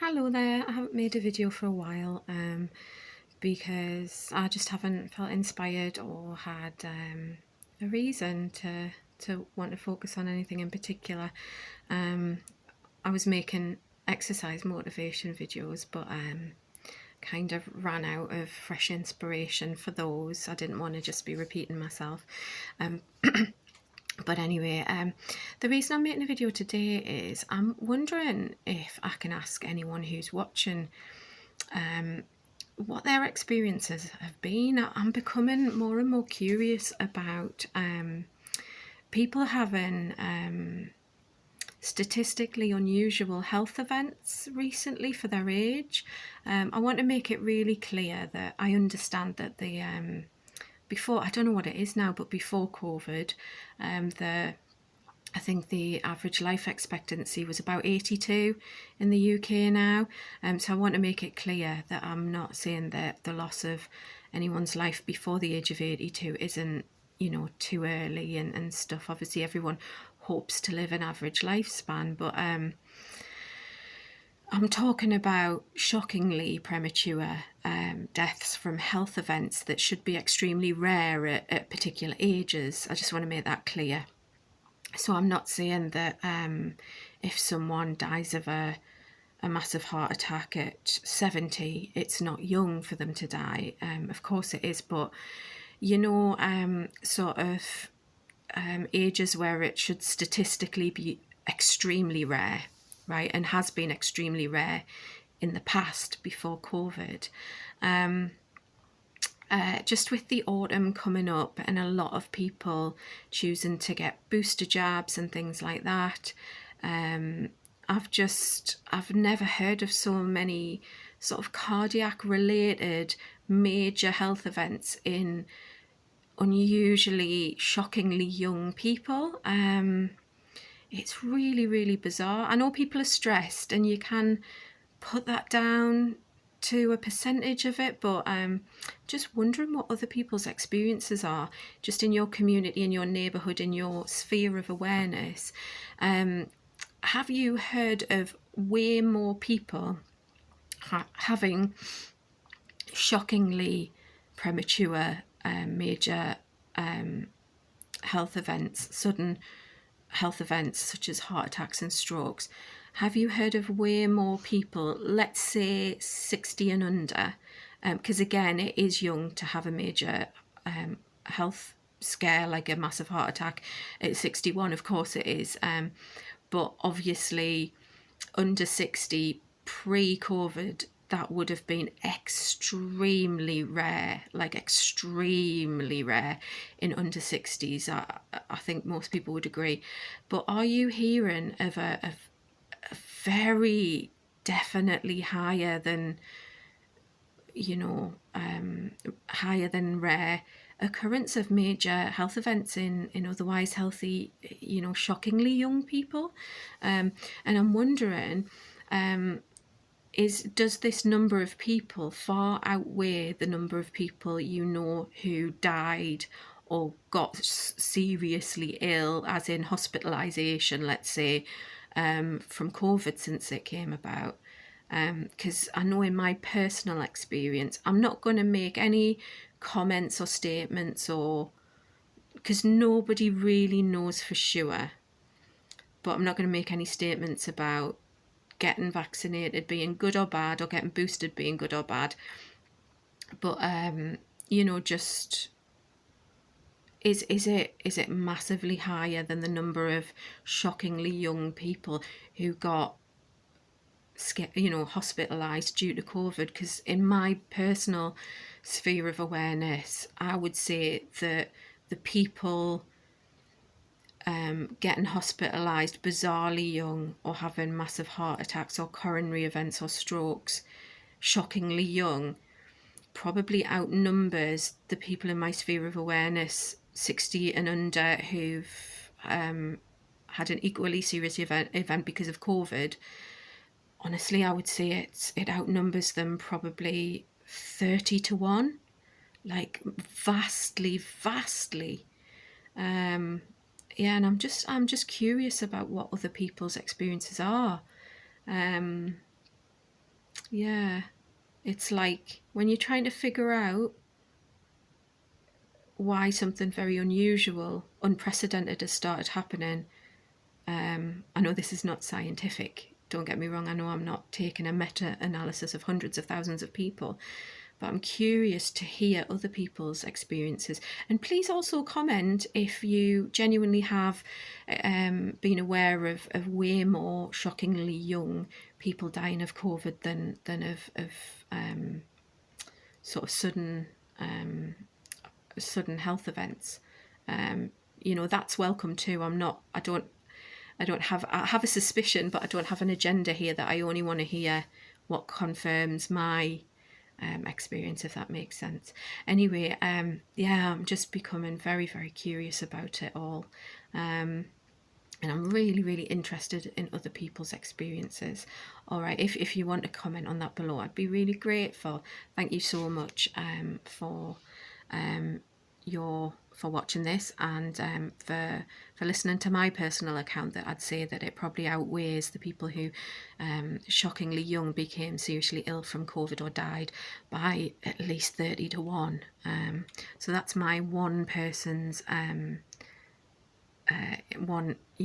Hello there. I haven't made a video for a while because I just haven't felt inspired or had a reason to want to focus on anything in particular. I was making exercise motivation videos, but kind of ran out of fresh inspiration for those. I didn't want to just be repeating myself. But anyway, the reason I'm making a video today is I'm wondering if I can ask anyone who's watching what their experiences have been. I'm becoming more and more curious about people having statistically unusual health events recently for their age. I want to make it really clear that I understand that before, I don't know what it is now, but before COVID, I think the average life expectancy was about 82 in the UK now. So I want to make it clear that I'm not saying that the loss of anyone's life before the age of 82 isn't, too early and stuff. Obviously, everyone hopes to live an average lifespan, but I'm talking about shockingly premature deaths from health events that should be extremely rare at particular ages. I just want to make that clear. So I'm not saying that if someone dies of a massive heart attack at 70, it's not young for them to die. Of course it is, but sort of ages where it should statistically be extremely rare, right? And has been extremely rare in the past before COVID. Just with the autumn coming up and a lot of people choosing to get booster jabs and things like that, I've never heard of so many sort of cardiac related major health events in unusually shockingly young people. It's really, really bizarre. I know people are stressed and you can put that down to a percentage of it, but just wondering what other people's experiences are just in your community, in your neighbourhood, in your sphere of awareness. Have you heard of way more people having shockingly premature major health events, sudden health events such as heart attacks and strokes? Have you heard of way more people, let's say 60 and under, because again, it is young to have a major health scare like a massive heart attack at 61, of course it is, but obviously under 60 pre-COVID, that would have been extremely rare, like extremely rare in under 60s. I think most people would agree. But are you hearing of a very definitely higher than, higher than rare occurrence of major health events in otherwise healthy, shockingly young people? And I'm wondering, does this number of people far outweigh the number of people who died or got seriously ill, as in hospitalisation, let's say, from COVID since it came about? Because I know in my personal experience, I'm not going to make any comments or statements, because nobody really knows for sure, but I'm not going to make any statements about getting vaccinated being good or bad, or getting boosted being good or bad. But just is it massively higher than the number of shockingly young people who got hospitalized due to COVID? Because in my personal sphere of awareness, I would say that the people getting hospitalised bizarrely young or having massive heart attacks or coronary events or strokes shockingly young probably outnumbers the people in my sphere of awareness 60 and under who've had an equally serious event because of COVID. Honestly, I would say it outnumbers them probably 30 to 1, like vastly. Yeah, and I'm just curious about what other people's experiences are. Yeah. It's like when you're trying to figure out why something very unusual, unprecedented has started happening. I know this is not scientific, don't get me wrong, I know I'm not taking a meta-analysis of hundreds of thousands of people, but I'm curious to hear other people's experiences. And please also comment if you genuinely have been aware of way more shockingly young people dying of COVID than of sort of sudden health events. That's welcome too. I have a suspicion, but I don't have an agenda here, that I only want to hear what confirms my experience, if that makes sense. Anyway, yeah, I'm just becoming very, very curious about it all. And I'm really, really interested in other people's experiences. All right, if you want to comment on that below, I'd be really grateful. Thank you so much for watching this, and for listening to my personal account. That I'd say that it probably outweighs the people who shockingly young became seriously ill from COVID or died by at least 30 to 1. So that's my one person's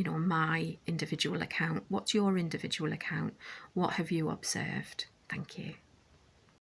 my individual account. What's your individual account? What have you observed? Thank you.